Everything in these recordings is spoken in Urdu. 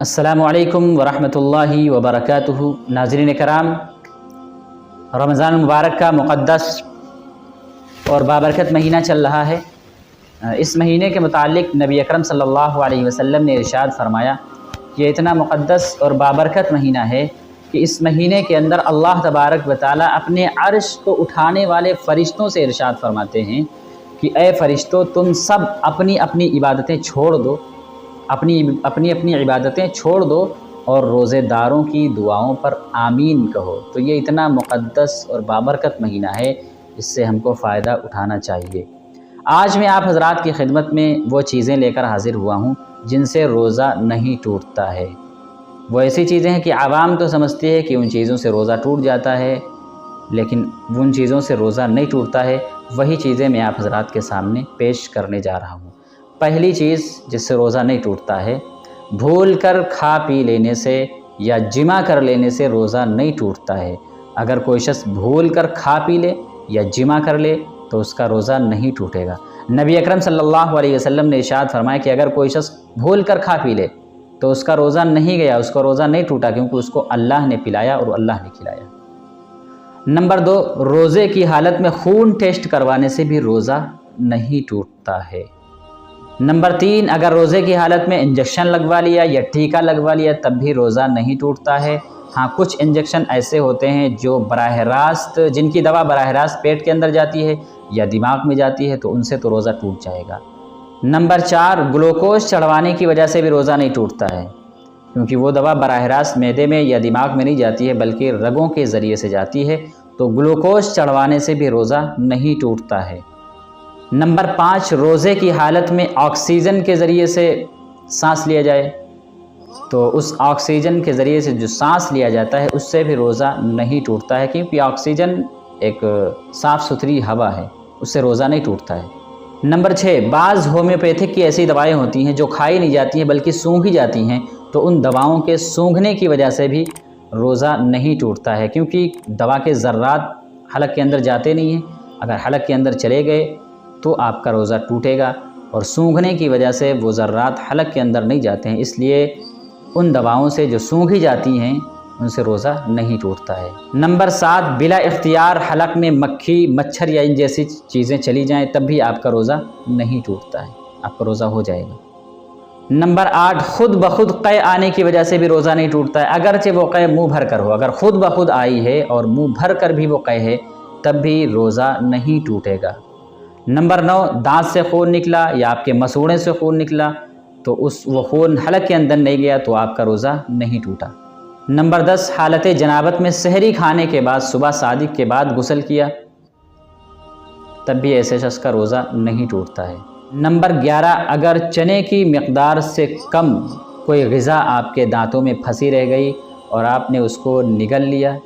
السلام علیکم ورحمۃ اللہ وبرکاتہ۔ ناظرین کرام، رمضان المبارک کا مقدس اور بابرکت مہینہ چل رہا ہے۔ اس مہینے کے متعلق نبی اکرم صلی اللہ علیہ وسلم نے ارشاد فرمایا کہ یہ اتنا مقدس اور بابرکت مہینہ ہے کہ اس مہینے کے اندر اللہ تبارک و تعالیٰ اپنے عرش کو اٹھانے والے فرشتوں سے ارشاد فرماتے ہیں کہ اے فرشتوں، تم سب اپنی اپنی عبادتیں چھوڑ دو، اپنی عبادتیں چھوڑ دو اور روزے داروں کی دعاؤں پر آمین کہو۔ تو یہ اتنا مقدس اور بابرکت مہینہ ہے، اس سے ہم کو فائدہ اٹھانا چاہیے۔ آج میں آپ حضرات کی خدمت میں وہ چیزیں لے کر حاضر ہوا ہوں جن سے روزہ نہیں ٹوٹتا ہے۔ وہ ایسی چیزیں ہیں کہ عوام تو سمجھتی ہے کہ ان چیزوں سے روزہ ٹوٹ جاتا ہے، لیکن ان چیزوں سے روزہ نہیں ٹوٹتا ہے۔ وہی چیزیں میں آپ حضرات کے سامنے پیش کرنے جا رہا ہوں۔ پہلی چیز جس سے روزہ نہیں ٹوٹتا ہے، بھول کر کھا پی لینے سے یا جمع کر لینے سے روزہ نہیں ٹوٹتا ہے۔ اگر کوئی شخص بھول کر کھا پی لے یا جمع کر لے تو اس کا روزہ نہیں ٹوٹے گا۔ نبی اکرم صلی اللہ علیہ وسلم نے ارشاد فرمایا کہ اگر کوئی شخص بھول کر کھا پی لے تو اس کا روزہ نہیں گیا، اس کا روزہ نہیں ٹوٹا، کیونکہ اس کو اللہ نے پلایا اور اللہ نے کھلایا۔ نمبر 2، روزے کی حالت میں خون ٹیسٹ کروانے سے بھی روزہ نہیں ٹوٹتا ہے۔ نمبر 3، اگر روزے کی حالت میں انجیکشن لگوا لیا یا ٹیکہ لگوا لیا تب بھی روزہ نہیں ٹوٹتا ہے۔ ہاں، کچھ انجیکشن ایسے ہوتے ہیں جو جن کی دوا براہ راست پیٹ کے اندر جاتی ہے یا دماغ میں جاتی ہے، تو ان سے تو روزہ ٹوٹ جائے گا۔ نمبر 4، گلوکوز چڑھوانے کی وجہ سے بھی روزہ نہیں ٹوٹتا ہے، کیونکہ وہ دوا براہ راست معدے میں یا دماغ میں نہیں جاتی ہے بلکہ رگوں کے ذریعے سے جاتی ہے، تو گلوکوز چڑھوانے سے بھی روزہ نہیں ٹوٹتا ہے۔ نمبر 5، روزے کی حالت میں آکسیجن کے ذریعے سے سانس لیا جائے تو اس آکسیجن کے ذریعے سے جو سانس لیا جاتا ہے اس سے بھی روزہ نہیں ٹوٹتا ہے، کیونکہ آکسیجن ایک صاف ستھری ہوا ہے، اس سے روزہ نہیں ٹوٹتا ہے۔ نمبر 6، بعض ہومیوپیتھک کی ایسی دوائیں ہوتی ہیں جو کھائی نہیں جاتی ہیں بلکہ سونگھی جاتی ہیں، تو ان دواؤں کے سونگھنے کی وجہ سے بھی روزہ نہیں ٹوٹتا ہے، کیونکہ دوا کے ذرات حلق کے اندر جاتے نہیں ہیں۔ اگر حلق کے اندر چلے گئے تو آپ کا روزہ ٹوٹے گا، اور سونگھنے کی وجہ سے وہ ذرات حلق کے اندر نہیں جاتے ہیں، اس لیے ان دواؤں سے جو سونگھی جاتی ہیں ان سے روزہ نہیں ٹوٹتا ہے۔ نمبر 7، بلا اختیار حلق میں مکھی، مچھر یا ان جیسی چیزیں چلی جائیں تب بھی آپ کا روزہ نہیں ٹوٹتا ہے، آپ کا روزہ ہو جائے گا۔ نمبر 8، خود بخود قے آنے کی وجہ سے بھی روزہ نہیں ٹوٹتا ہے، اگرچہ وہ قے منہ بھر کر ہو۔ اگر خود بخود آئی ہے اور منہ بھر کر بھی وہ قے ہے تب بھی روزہ نہیں ٹوٹے گا۔ نمبر 9، دانت سے خون نکلا یا آپ کے مسوڑے سے خون نکلا تو وہ خون حلق کے اندر نہیں گیا تو آپ کا روزہ نہیں ٹوٹا۔ نمبر 10، حالت جنابت میں سحری کھانے کے بعد صبح صادق کے بعد غسل کیا تب بھی ایسے شخص کا روزہ نہیں ٹوٹتا ہے۔ نمبر 11، اگر چنے کی مقدار سے کم کوئی غذا آپ کے دانتوں میں پھنسی رہ گئی اور آپ نے اس کو نگل لیا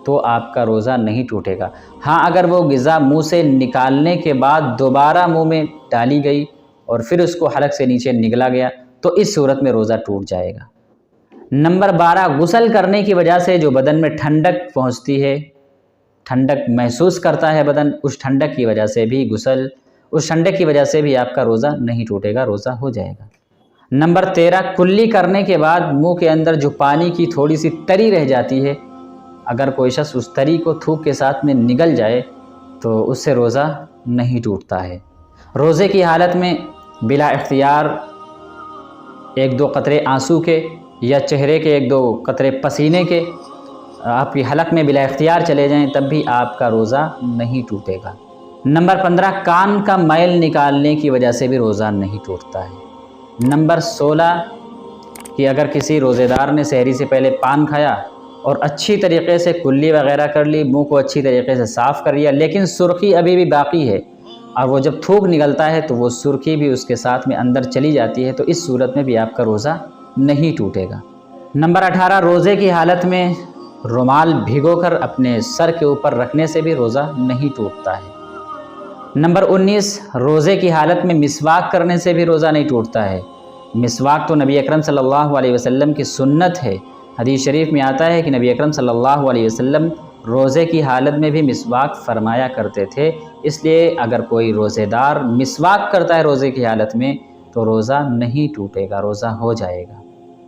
تو آپ کا روزہ نہیں ٹوٹے گا۔ ہاں، اگر وہ غذا منہ سے نکالنے کے بعد دوبارہ منہ میں ڈالی گئی اور پھر اس کو حلق سے نیچے نگلا گیا تو اس صورت میں روزہ ٹوٹ جائے گا۔ نمبر 12، غسل کرنے کی وجہ سے جو بدن میں ٹھنڈک پہنچتی ہے، ٹھنڈک محسوس کرتا ہے بدن، اس ٹھنڈک کی وجہ سے بھی آپ کا روزہ نہیں ٹوٹے گا، روزہ ہو جائے گا۔ نمبر 13، کلی کرنے کے بعد منہ کے اندر جو پانی کی تھوڑی سی تری رہ جاتی ہے، اگر کوئی شخص اس تری کو تھوک کے ساتھ میں نگل جائے تو اس سے روزہ نہیں ٹوٹتا ہے۔ روزے کی حالت میں بلا اختیار 1-2 قطرے آنسو کے یا چہرے کے 1-2 قطرے پسینے کے آپ کی حلق میں بلا اختیار چلے جائیں تب بھی آپ کا روزہ نہیں ٹوٹے گا۔ نمبر 15، کان کا میل نکالنے کی وجہ سے بھی روزہ نہیں ٹوٹتا ہے۔ نمبر 16، کہ اگر کسی روزے دار نے سحری سے پہلے پان کھایا اور اچھی طریقے سے کلی وغیرہ کر لی، منہ کو اچھی طریقے سے صاف کر لیا، لیکن سرخی ابھی بھی باقی ہے اور وہ جب تھوک نکلتا ہے تو وہ سرخی بھی اس کے ساتھ میں اندر چلی جاتی ہے، تو اس صورت میں بھی آپ کا روزہ نہیں ٹوٹے گا۔ نمبر 18، روزے کی حالت میں رومال بھگو کر اپنے سر کے اوپر رکھنے سے بھی روزہ نہیں ٹوٹتا ہے۔ نمبر 19، روزے کی حالت میں مسواک کرنے سے بھی روزہ نہیں ٹوٹتا ہے۔ مسواک تو نبی اکرم صلی اللہ علیہ وسلم کی سنت ہے۔ حدیث شریف میں آتا ہے کہ نبی اکرم صلی اللہ علیہ وسلم روزے کی حالت میں بھی مسواک فرمایا کرتے تھے، اس لیے اگر کوئی روزے دار مسواک کرتا ہے روزے کی حالت میں تو روزہ نہیں ٹوٹے گا، روزہ ہو جائے گا۔